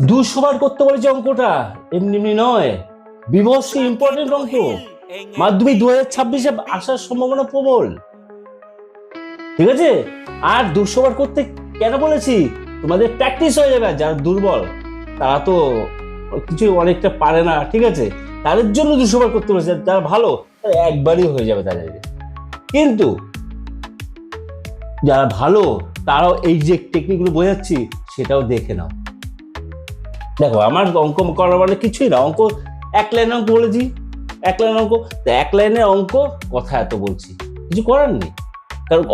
200 বার করতে বলেছে অঙ্কটা, এমনি এমনি নয়, বিভৎস ইম্পর্টেন্ট অঙ্ক। মাধ্যমিক 2026-এ আসার সম্ভাবনা প্রবল, ঠিক আছে? আর 200 বার করতে কেন বলেছি, তোমাদের প্র্যাকটিস হয়ে যাবে। যারা দুর্বল তারা তো কিছু অনেকটা পারে না, ঠিক আছে, তাদের জন্য 200 বার করতে বলেছে। যারা ভালো তারা একবারই হয়ে যাবে তাদের। কিন্তু যারা ভালো তারাও এই যে টেকনিকগুলো বোঝাচ্ছি সেটাও দেখে নাও। দেখো, আমার অঙ্ক করার মানে কিছুই না, অঙ্ক 1 লাইন অঙ্ক বলেছি, 1 লাইন অঙ্ক, 1 লাইনের অঙ্ক কথা এত বলছি, কিছু করার নেই। কারণ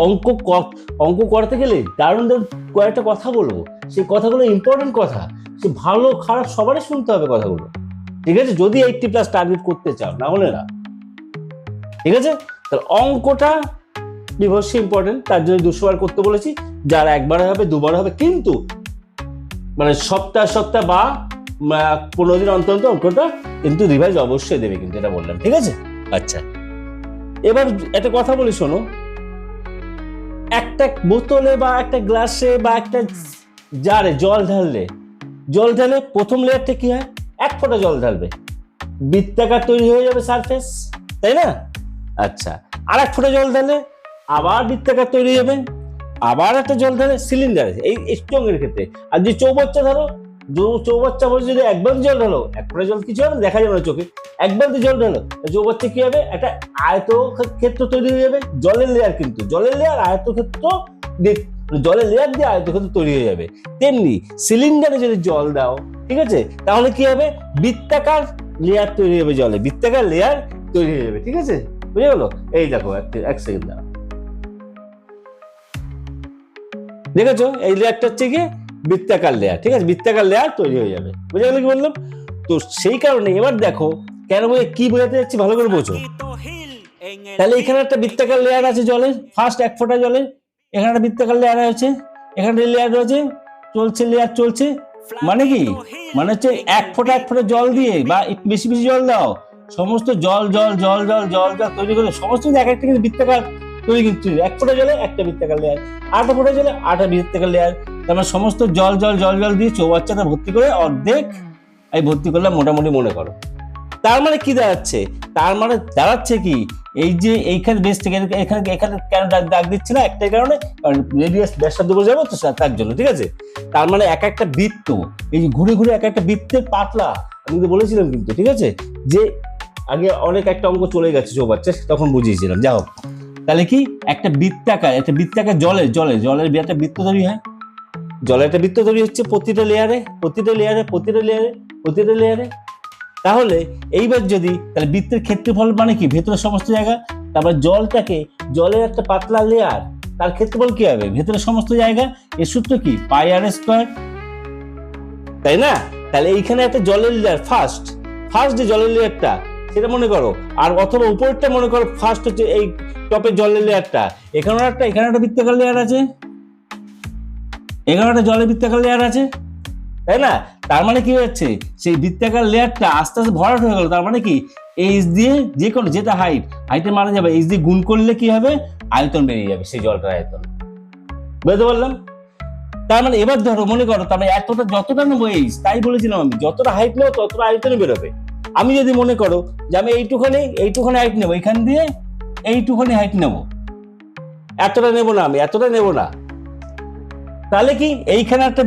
অঙ্ক করতে গেলে দারুণ দারুণ কয়েকটা কথা বলবো, সেই কথাগুলো ইম্পর্টেন্ট কথা, সে ভালো খারাপ সবারই শুনতে হবে কথাগুলো, ঠিক আছে, যদি 80+ টার্গেট করতে চাও, না হলে না, ঠিক আছে? তাহলে অঙ্কটা বিভৎস ইম্পর্টেন্ট, তার জন্য 200 বার করতে বলেছি। যার একবার হবে, দুবার হবে, কিন্তু মানে সপ্তাহ বা 15 দিন অন্তর অন্তর অঙ্কটা কিন্তু রিভাইজ অবশ্যই দেবে, কিন্তু এটা বললাম, ঠিক আছে? আচ্ছা, এবার একটা কথা বলি, শোনো। একটা বোতলে বা একটা গ্লাসে বা একটা জারে জল ঢাললে প্রথম লেয়ারটা কি হয়, 1 ফোঁটা জল ঢালবে, বৃত্তাকার তৈরি হয়ে যাবে সারফেস, তাই না? আচ্ছা, আর 1 ফোঁটা জল ঢালে আবার বৃত্তাকার তৈরি হবে, আবার একটা জল ঢালে সিলিন্ডার, এই স্ট্রং এর ক্ষেত্রে। আর যে চৌবাচ্চা ধরো, চৌবাচ্চা বলে যদি 1 বালতি জল ঢালো, 1 ফোঁটা জল কিছু হবে না, দেখা যাবে না চোখে, 1 বালতি জল ঢালো, চৌবাচ্চা কি হবে, একটা আয়ত ক্ষেত্র তৈরি হয়ে যাবে, জলের লেয়ার, কিন্তু জলের লেয়ার আয়তক্ষেত্র, জলের লেয়ার দিয়ে আয়তক্ষেত্র তৈরি হয়ে যাবে। তেমনি সিলিন্ডারে যদি জল দাও, ঠিক আছে, তাহলে কি হবে, বৃত্তাকার লেয়ার তৈরি হবে, জলে বৃত্তাকার লেয়ার তৈরি হয়ে যাবে, ঠিক আছে? বুঝে গেল? এই দেখো, 1 সেকেন্ড দাও, দেখেছো, এই লেয়ারটা হচ্ছে কি বৃত্তাকার লেয়ার, ঠিক আছে, বৃত্তাকার লেয়ার তৈরি হয়ে যাবে। বুঝে গেল কি বললাম? তো সেই কারণে এবার দেখো কেন কি বোঝাতে যাচ্ছি, ভালো করে বোঝো। তাহলে এখানে একটা বৃত্তাকার লেয়ার আছে জলের, ফার্স্ট 1 ফোঁটা জলের, এখানে একটা বৃত্তাকার লেয়ার আছে, এখানে লেয়ার রয়েছে, চলছে লেয়ার চলছে, মানে কি, মানে হচ্ছে 1 ফোঁটা জল দিয়ে বা একটু বেশি বেশি জল দাও, সমস্ত জল জল জল জল জল জল তৈরি করে সমস্ত এক একটা কিন্তু বৃত্তাকার তৈরি, কিন্তু 1 ফোঁটা জলে একটা বৃত্তাকার লেয়ার, 8 ফোঁটা জলে 8টা বৃত্তাকার লেয়ার, তার মানে সমস্ত জল জল জল জল দিয়ে চৌবাচ্চাটা ভর্তি করে অর্ধেক এই ভর্তি করলাম, মোটামুটি মনে করো। তার মানে কি দাঁড়াচ্ছে, তার মানে দাঁড়াচ্ছে কি, এই যে এইখানে বেস থেকে এখানে এখানে কেন দাগ দিচ্ছে না, একটাই কারণে, কারণ রেডিয়াস ব্যাসার্ধ বলে যাবো তো তার জন্য, ঠিক আছে? তার মানে এক একটা বৃত্ত, এই যে ঘুরে ঘুরে এক একটা বৃত্তের পাতলা, আমি কিন্তু বলেছিলাম কিন্তু, ঠিক আছে, যে আগে অনেক একটা অঙ্ক চলে গেছে চৌবাচ্চা, তখন বুঝিয়েছিলাম। যাই হোক, তাহলে কি একটা বৃত্তাকার জলের একটা বৃত্ত তৈরি হয়, জলের একটা বৃত্ত তৈরি হচ্ছে প্রতিটা লেয়ারে। তাহলে এইবার যদি, তাহলে বৃত্তের ক্ষেত্রফল মানে কি, ভেতরের সমস্ত জায়গা, তারপর জলের একটা পাতলা লেয়ার, তার ক্ষেত্রফল কি হবে, ভেতরের সমস্ত জায়গা, এর সূত্র কি, πr², তাই না? তাহলে এইখানে একটা জলের লেয়ার, ফার্স্ট যে জলের লেয়ারটা, সেটা মনে করো, আর অথবা উপরেরটা মনে করো ফার্স্ট হচ্ছে এই টপের জলের লেয়ারটা, এখানে একটা বৃত্তাকার লেয়ার আছে, এখানে একটা জলের বৃত্তাকার লেয়ার আছে, তাই না? তার মানে কি হচ্ছে, সেই বৃত্তাকার লেয়ারটা আস্তে আস্তে ভরাট হয়ে গেল, তার মানে কি, এইচ দিয়ে যে কোনো, যেটা হাইটের মানা যাবে, এইচ দিয়ে গুণ করলে কি হবে, আয়তন বেরিয়ে যাবে, সেই জলটার আয়তন। বুঝতে পারলাম? তার মানে এবার ধরো, মনে করো, তার মানে এতটা যতটা নেবো এইচ, তাই বলেছিলাম আমি, যতটা হাইট নেবো ততটা আয়তনে বেরোবে। আমি যদি মনে করো যে আমি এইটুখানি হাইট নেবো, এখান দিয়ে এইটুখানি হাইট নেবো, এতটা নেবো না, আমি এতটা নেবো না, তাহলে কি, এইখানে একটা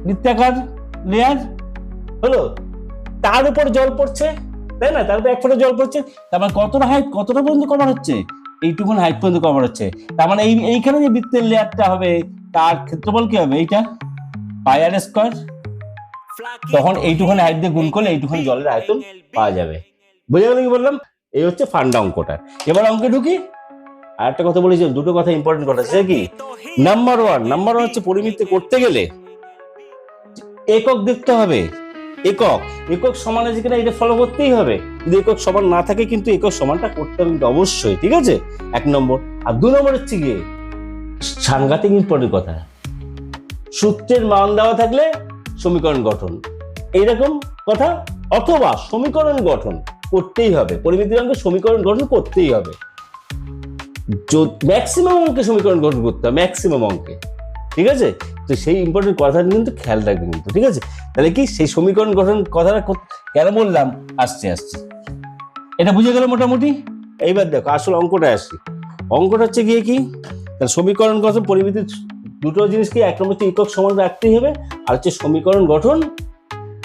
বৃত্তাকার লেয়ার হলো, তার উপর জল পড়ছে, তাই না? তার উপর 1 ফোঁটা জল পড়ছে, তার মানে কতটা পর্যন্ত কভার হচ্ছে, এইটুকুন হাইট পর্যন্ত কভার হচ্ছে। তার মানে এইখানে যে বৃত্তের লেয়ারটা হবে, তার ক্ষেত্রফল কি হবে, এইটা πr², তখন এইটুখানি হাইট দিয়ে গুণ করলে এইটুখানি জলের আয়তন পাওয়া যাবে। বুঝে গেল কি বললাম? এই হচ্ছে ফান্ডা অঙ্কটা। এবার অঙ্কে ঢুকি। আর একটা কথা বলেছি, দুটো কথা ইম্পর্টেন্ট কথা, সেটা কি, নাম্বার ওয়ান হচ্ছে পরিমিতি করতে গেলে একক দেখতে হবে, একক সমান আছে কিনা এটা ফলো করতেই হবে, যদি একক সমান না থাকে কিন্তু একক সমানটা করতে হবে কিন্তু অবশ্যই, ঠিক আছে? 1 নম্বর। আর 2 নম্বর হচ্ছে গিয়ে সাংঘাতিক ইম্পর্টেন্ট কথা, সূত্রের মান দেওয়া থাকলে সমীকরণ গঠন, এইরকম কথা, অথবা সমীকরণ গঠন করতেই হবে, পরিমিতির অঙ্কে সমীকরণ গঠন করতেই হবে, ম্যাক্সিমাম অঙ্কে সমীকরণ গঠন করতে হবে, ম্যাক্সিমাম অঙ্কে, ঠিক আছে? তো সেই ইম্পর্টেন্ট কথাটা কিন্তু খেয়াল রাখবেন কিন্তু, ঠিক আছে? তাহলে কি সেই সমীকরণ গঠন কথাটা কেন বললাম, আসছে এটা বুঝে গেল মোটামুটি। এইবার দেখো আসল অঙ্কটা আসি। অঙ্কটা হচ্ছে গিয়ে কি, তাহলে সমীকরণ গঠন পরিমিতির দুটো জিনিস কি, এক নম্বর হচ্ছে একক সমাধান রাখতেই হবে, আর হচ্ছে সমীকরণ গঠন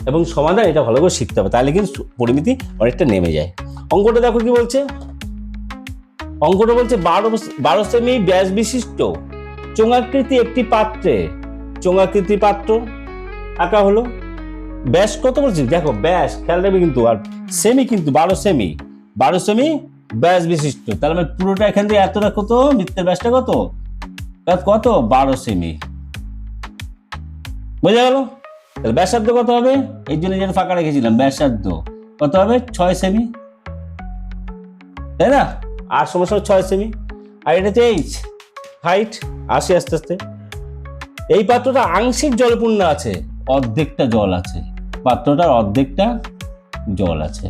এবং সমাধান, এটা ভালো করে শিখতে হবে, তাহলে কিন্তু পরিমিতি অনেকটা নেমে যায়। অঙ্কটা দেখো কি বলছে, অঙ্কটা বলছে 12 সেমি ব্যাস বিশিষ্ট চোঙাকৃতি একটি পাত্রে, চোঙাকৃতি পাত্র আঁকা হলো। ব্যাস কত বলছি দেখো, ব্যাস খেয়াল রাখবে কিন্তু, আর সেমি কিন্তু 12 সেমি ব্যাস বিশিষ্ট, তাহলে আমি পুরোটা এখান থেকে এতটা কত, বৃত্তের ব্যাসটা কত 12 সেমি, বোঝা গেল? তাহলে ব্যাসার্ধ কত হবে, এই জন্য যেটা ফাঁকা রেখেছিলাম, ব্যাসার্ধ কত হবে 6 সেমি, তাই না? আর সমস্যা 6 সেমি, আর এটা হচ্ছে এইচ হাইট, আসি আস্তে আস্তে। এই পাত্রটা আংশিক জলপূর্ণ আছে, অর্ধেকটা জল আছে, পাত্রটার অর্ধেকটা জল আছে,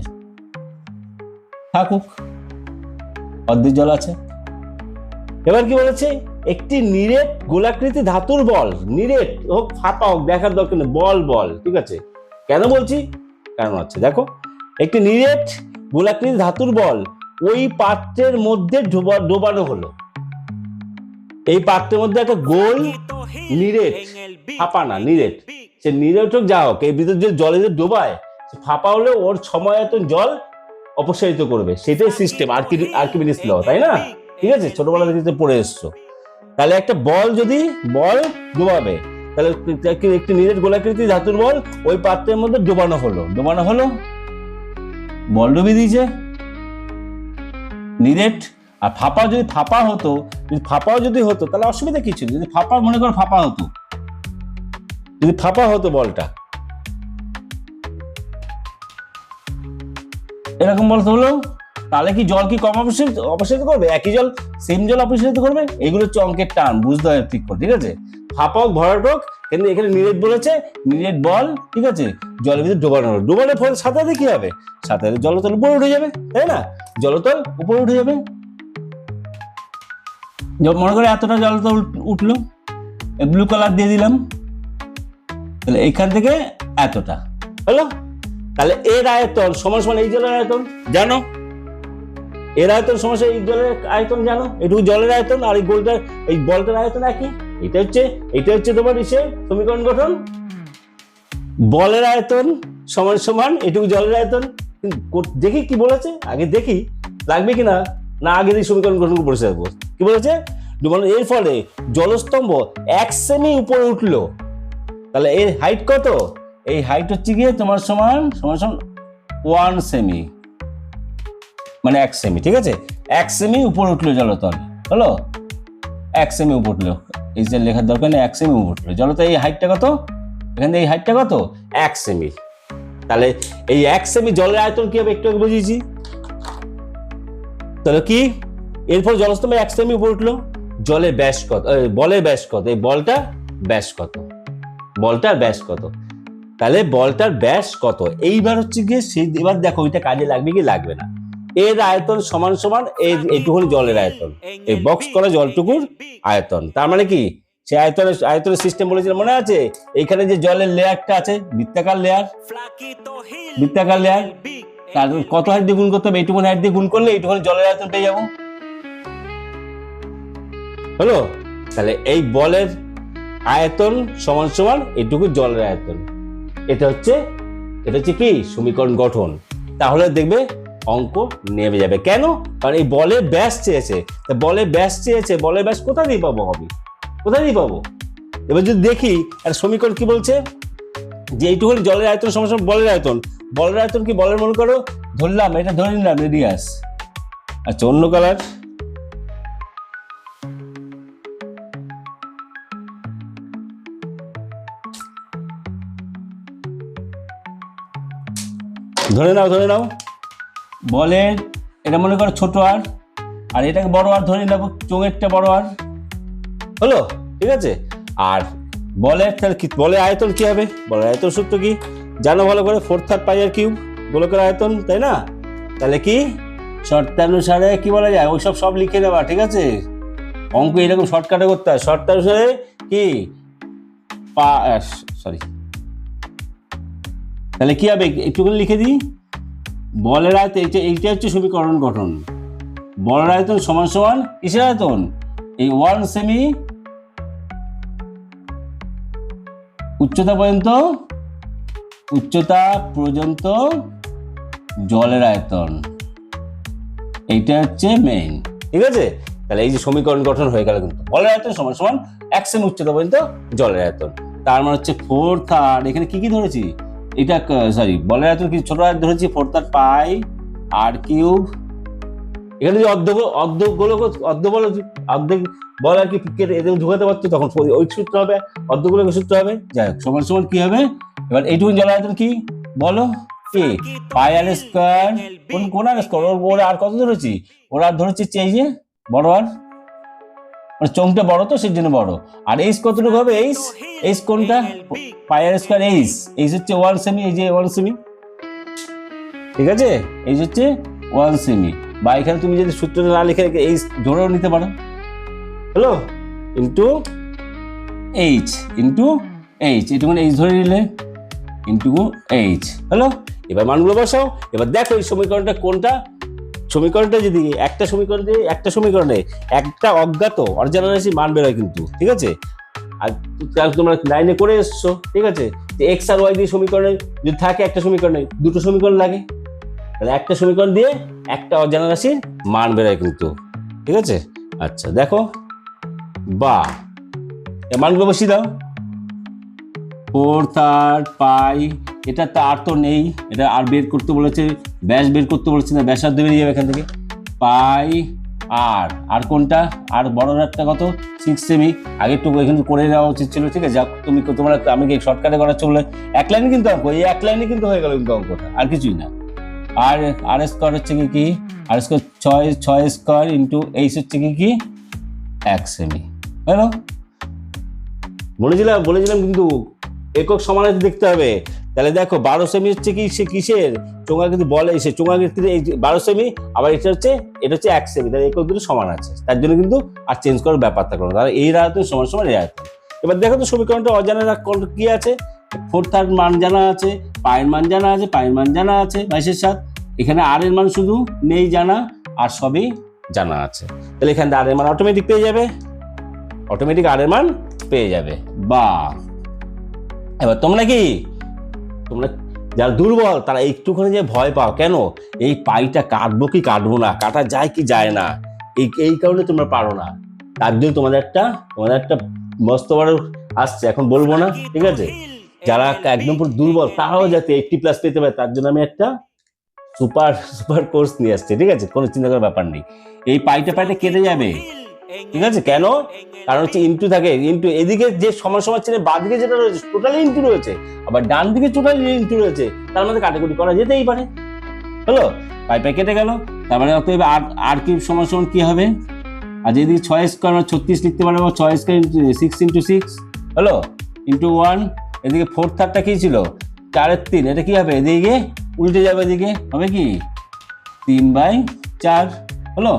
থাকুক, অর্ধেক জল আছে। এবার কি বলেছে, একটি নিরেট গোলাকৃতি ধাতুর বল, নিরেট হোক ফাঁপা হোক দেখার দরকার নেই, বল, ঠিক আছে? কেন বলছি, কারণ আছে দেখো, একটি নিরেট গোলাকৃতি ধাতুর বল ওই পাত্রের মধ্যে ডোবানো হলো। এই পাত্রের মধ্যে একটা গোল নিরেট, ফাঁপা না নিরেট, সে নিরেট হোক যা হোক, এই ভিতরে যে জলে যে ডোবায়, ফাঁপা হলে ওর সময়তন জল অপসারিত করবে, সেটাই সিস্টেম, আর্কিমিডিস ল, তাই না? ঠিক আছে, ছোটবেলা থেকে পড়ে এসছো। তাহলে একটা বল যদি বল ডোবাবে, তাহলে একটি নিরেট গোলাকৃতি ধাতুর বল ওই পাত্রের মধ্যে ডোবানো হলো, বল ডুবিয়ে দিয়েছে নিরেট। আর ফাঁপাও যদি হতো তাহলে অসুবিধা কিছু নেই, যদি ফাঁপা মনে করো ফাঁপা হতো বলটা, এরকম বলতে হলো, তাহলে কি জল কি কম অপসারিত করবে, একই জল সেম জল অপসারিত করবে? এগুলো হচ্ছে অঙ্কের টান, বুঝতে হয় ঠিক করে, ঠিক আছে? ফাঁপা হোক ভরাট হোক, কিন্তু এখানে নিরেট বলেছে, নিরেট বল, ঠিক আছে, জলের ভিতরে ডোবানোর ফলে সাথে কি হবে, সাথে জলতল উপরে উঠে যাবে, তাই না? জলতল উপরে উঠে যাবে, মনে করে এতটা জলতল উঠলো, ব্লু কালার দিয়ে দিলাম, তাহলে এইখান থেকে এতটা হলো। তাহলে এর আয়তন সমান এই জলের আয়তন জানো, এর আয়তন সমস্যা এই জলের আয়তন জানো, এটুকু জলের আয়তন, আর এই বলটার আয়তন একই। এটা হচ্ছে তোমার সমীকরণ গঠন, বলের আয়তন সমান এটুকু জলের আয়তন। দেখি কি বলেছে, আগে দেখি লাগবে কিনা, না আগে এই সমীকরণ গঠন বসে থাকবো। কি বলেছে, এর ফলে জলস্তম্ভ 1 সেমি উপরে উঠলো, তাহলে এর হাইট কত, এই হাইট হচ্ছে গিয়ে তোমার সমান 1 সেমি, মানে 1 সেমি, ঠিক আছে? 1 সেমি উপরে উঠলো জলতল, হলো 1 সেমি উপরে উঠলো, এই যে লেখার দরকার নেই, 1 সেমি উপরে উঠলো জলতল। এই হাইটটা কত, এখান থেকে এই হাইটটা কত, 1 সেমি। তাহলে এই 1 সেমি জলের আয়তন কি হবে, একটু আগে বুঝিয়েছি। তাহলে কি, এরপর জলস্তম্ভ 1 সেমি উপরে উঠলো, জলের ব্যাস কত, বলের ব্যাস কত, এই বলটার ব্যাস কত, তাহলে বলটার ব্যাস কত। এইবার হচ্ছে গিয়ে এবার দেখো ওইটা কাজে লাগবে কি লাগবে না। এর আয়তন সমান এইটুকু জলের আয়তন, এই বক্স করা জলটুকুর আয়তন। তার মানে কি, সে আয়তনের সিস্টেম বলেছিলাম মনে আছে, এইখানে যে জলের লেয়ারটা আছে, বৃত্তাকার লেয়ার, তার কত হাইট দিয়ে গুণ করতে হবে, এইটুকুন হাইট দিয়ে গুণ করলে এইটুকুন জলের আয়তন পেয়ে যাবো, হলো? তাহলে এই বলের আয়তন সমান এইটুকু জলের আয়তন, এটা হচ্ছে কি সমীকরণ গঠন। তাহলে দেখবে অঙ্ক নেমে যাবে। কেন, কারণ এই বলের ব্যাস চেয়েছে, বলের ব্যাস কোথায় দিয়ে পাবো, এবার যদি দেখি একটা সমীকরণ কি বলছে, যে এইটুকু জলের আয়তন সমান বলের আয়তন কি, বলের মনে করো ধরলাম, এটা ধরে নিলাম রেডিয়াস, আচ্ছা অন্য কালার, ধরে নাও বলের এটা মনে করো ছোট আর এটাকে বড় আর ধরে নেবো, চোঙেরটা বড় আর, হলো? ঠিক আছে। আর বলের আয়তন কি হবে, বলের আয়তন সূত্র কি জানো ভালো করে, 4/3 πr³ গোলকের আয়তন, তাই না? তাহলে কি শর্তানুসারে কি বলা যায়, ওইসব লিখে নেবা, ঠিক আছে? অঙ্ক এরকম শর্টকাটে করতে হয়। শর্টকাট কি সরি, তাহলে কি হবে একটুখানি লিখে দিই। বলের আয়তন এইটা হচ্ছে সমীকরণ গঠন। বলের আয়তন সমান সমান কিসের আয়তন? এই 1 সেমি উচ্চতা পর্যন্ত জলের আয়তন, এইটা হচ্ছে মেইন। ঠিক আছে, তাহলে এই যে সমীকরণ গঠন হয়ে গেল কিন্তু বলের আয়তন সমান সমান 1 সেমি উচ্চতা পর্যন্ত জলের আয়তন। তার মানে হচ্ছে 4/3, এখানে কি ধরেছি এটা সরি বলের আয়তন কি ছোট আয়তন ধরেছি 4/3 পাই আর কিউব। এখানে যদি অর্ধেক বল আর কি এদের ঢুকাতে পারতো তখন ওই সূত্র হবে, অর্ধগোলকের সূত্র হবে। যাই হোক, সমান সমান কি হবে এবার এইটুকু জলের আয়তন কি বলো, কি পাই আর স্কয়ার। কোন আর স্কয়ার? ওরা আর কত ধরেছি? ওরা আর ধরেছি এই যে বড় আর, মানে চোঙটা বড় তো সেই জন্য বড়। আর এইচ কতটুকু হবে? এইচ কোনটা? পাই আর স্কয়ার এইচ হচ্ছে 1 সেমি, এই যে 1 সেমি। ঠিক আছে, এই হচ্ছে 1 সেমি। বা এখানে তুমি যদি সূত্রটা না লিখে এইচ ধরেও নিতে পারো, হলো ইন্টু এইচ, এটুকু এইচ ধরে নিলে ইন্টু এইচ, হলো। এবার মানগুলো বসাও। এবার দেখো এই সমীকরণটা কোনটা। সমীকরণটা যদি একটা সমীকরণে একটা অজ্ঞাত অজানা রাশি মান বেরোয় কিন্তু, ঠিক আছে। আর তোমরা লাইনে করে এসছো, ঠিক আছে, যে এক্স আর ওয়াই দিয়ে সমীকরণে যদি থাকে একটা সমীকরণে দুটো সমীকরণ লাগে, তাহলে একটা সমীকরণ দিয়ে একটা অজানা রাশির মান বেরোয় কিন্তু, ঠিক আছে। আচ্ছা দেখো, বা মানগুলো বসিয়ে দাও। 4/3 পাই, এটা তার তো নেই, এটা আর বের করতে বলেছে, ব্যাস বের করতে বলেছে না, ব্যাসার্ধ বেরিয়ে যাবে এখান থেকে। পাই আর কোনটা? আর বড় একটা কত? 6 সেমি। আগে একটু এখানে করে নেওয়া উচিত ছিল, ঠিক আছে। তোমরা আমি কি শর্টকাটে করার চলে এক লাইনে কিন্তু অঙ্ক, এই এক লাইনে কিন্তু হয়ে গেল কিন্তু অঙ্কটা, আর কিছুই না। আর স্কয়ার হচ্ছে কি আর স্কয়ার 6 স্কয়ার ইন্টু এইচ হচ্ছে কি 1 সেমি, হলো। বলেছিলাম কিন্তু একক সমানুপাতিক দেখতে হবে। তাহলে দেখো 12 সেমি হচ্ছে কি সে কিসের চোঙা, কিন্তু বলে সে চোঙা ক্ষেত্রে এই 12 সেমি, আবার এটা হচ্ছে 1 সেমি, তাহলে একক দুটো সমান আছে, তার জন্য কিন্তু আর চেঞ্জ করার ব্যাপার থাকলো না। তাহলে এই আয়তন সমান সমান এই আয়তন। এবার দেখো তো সমীকরণটা অজানা কি আছে? 4/3 মান জানা আছে, পায়ের মান জানা আছে, 22/7। এখানে আর এর মান শুধু নেই জানা, আর সবই জানা আছে। তাহলে এখানে আর এর মান অটোমেটিক পেয়ে যাবে, বা এবার তোমরা যারা দুর্বল তারা একটুখানি যে ভয় পাও কেন, এই পাইটা কাটবো কি কাটবো না, কাটা যায় কি যায় না, এই কারণে তোমরা পারো না। তার জন্য তোমাদের একটা মস্ত বড় আসছে, এখন বলবো না, ঠিক আছে। যারা একদম পুরো দুর্বল তারাও যাতে 80+ পেতে পারে, তার জন্য আমি একটা সুপার কোর্স নিয়ে আসছি, ঠিক আছে। কোনো চিন্তা করার ব্যাপার নেই। এই পাইটা কেটে যাবে, ঠিক আছে। কেন? কারণ হচ্ছে ইনটু থাকে, ইনটু এদিকে যে সমান চিহ্নে বাঁদিকে যেটা রয়েছে টোটালি ইনটু রয়েছে, আবার ডান দিকে টোটালি ইনটু রয়েছে, তার মধ্যে কাটাকুটি করা যেতেই পারে, হলো। পাই কেটে গেল, তার মানে অতএব আর কিউব সমান কি হবে? আর যেদিকে 6 স্কয়ার 36 লিখতে পারবো, 6 স্কয়ার 6 ইন্টু 6, হলো, ইন্টু 1। এদিকে 4/3 কি ছিল? 4/3, এটা কি হবে? এদিকে উল্টে যাবে, এদিকে হবে কি 3/4, হলো।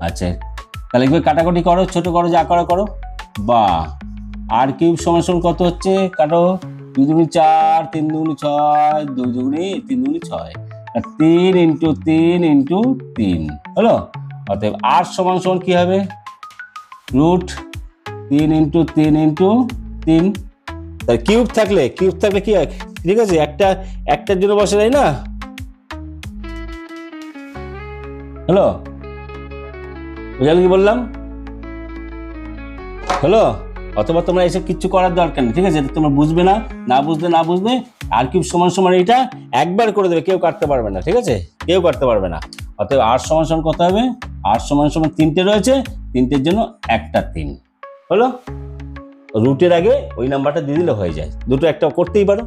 আচ্ছা, তাহলে কাটাকুটি করো, ছোট করো, যা করো। বা আর কিউব সমান কত হচ্ছে? কাটো, 2 দুগুণে 4, 3 দুগুণে 6, 2 দুগুণে 3 দুগুণে 6, 3 ইন্টু 3 ইন্টু 3, হলো। অতএব আর সমান কি হবে? √3 ইন্টু 3 ইন্টু 3। তাহলে কিউব থাকলে কি হয়? ঠিক আছে, একটার জন্য বসে যায় না, হলো। বুঝলে কি বললাম, হলো। অথবা তোমরা এসব কিচ্ছু করার দরকার নেই, ঠিক আছে। তোমরা বুঝবে না বুঝবে আর কিউব সমান এটা একবার করে দেবে, কেউ কাটতে পারবে না, ঠিক আছে, কেউ কাটতে পারবে না। অতএব আর সমান কত হবে? আর সমান 3টে রয়েছে, 3টের জন্য একটা 3, হলো। রুটের আগে ওই নাম্বারটা দিয়ে দিলে হয়ে যায়, দুটো একটা করতেই পারো।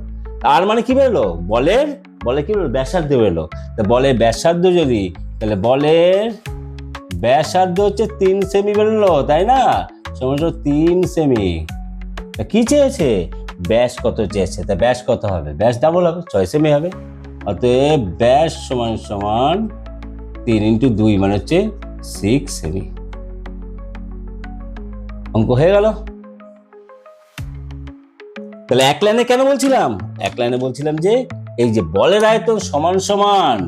আর মানে কি বেরোলো? বলে কি বেরোলো? ব্যাসার্ধ বেরোলো। তা বলে ব্যাসার্ধ যদি, তাহলে বলের ব্যাসার্ধ হচ্ছে 3 সেমি বেরোলো, তাই না? সমান 3 সেমি। কি চেয়েছে? ব্যাস কত চেয়েছে, তা ব্যাস কত হবে? ব্যাস ডাবল হবে, 6 সেমি হবে। অতএব ব্যাস সমান 3 ইন্টু 2 মানে হচ্ছে 6 সেমি। অঙ্ক হয়ে গেল। তাহলে এক লাইনে কেন বলছিলাম? এক লাইনে বলছিলাম যে এই যে বলের আয়তন সমান সমান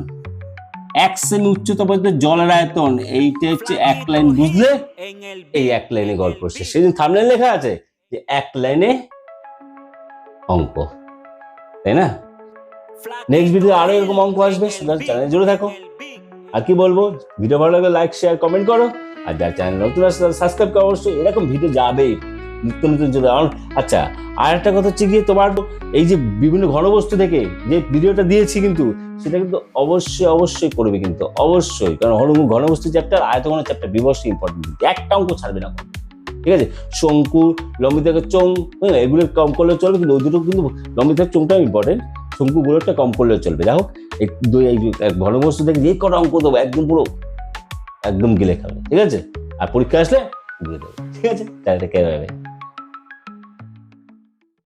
1 সেমি উচ্চতা পর্যন্ত জলের আয়তন, এইটা হচ্ছে এক লাইন বুঝলে এই এক লাইনে গল্প শেষ। সেদিন থাম্বনেইল লেখা আছে যে এক লাইনে অঙ্ক, তাই না? নেক্সট ভিডিও আরো এরকম অঙ্ক আসবে, সুতরাং চ্যানেলে জুড়ে থাকো। আর কি বলবো, ভিডিও ভালো লাগলে লাইক শেয়ার কমেন্ট করো, আর যারা চ্যানেল নতুন আসছে তারা সাবস্ক্রাইব করো। অবশ্যই এরকম ভিডিও যাবেই নিত্য নতুন চলে। আচ্ছা, আর একটা কথা হচ্ছে গিয়ে তোমার এই যে বিভিন্ন ঘনবস্তু থেকে যে ভিডিওটা দিয়েছি কিন্তু সেটা কিন্তু অবশ্যই করবে কিন্তু অবশ্যই, কারণ ঘনবস্তু চ্যাপ্টার, আয়তঘন চ্যাপ্টার বিবর্ষ ইম্পর্টেন্ট, একটা অঙ্ক ছাড়বে না, ঠিক আছে? শঙ্কু, লম্বিতাকার চোঙ, এগুলো কম করলে চলবে, কিন্তু ওই দুটো কিন্তু লম্বিতাকার চোঙটাও ইম্পর্টেন্ট, শঙ্কু গোলকটা কম করলেও চলবে। দেখো এই ঘনবস্তু থেকে যে কটা অঙ্ক দেবো একদম পুরো একদম গিলে খাবে, ঠিক আছে? আর পরীক্ষা আসলে বুঝে দেবে, ঠিক আছে? তাহলে কে হবে।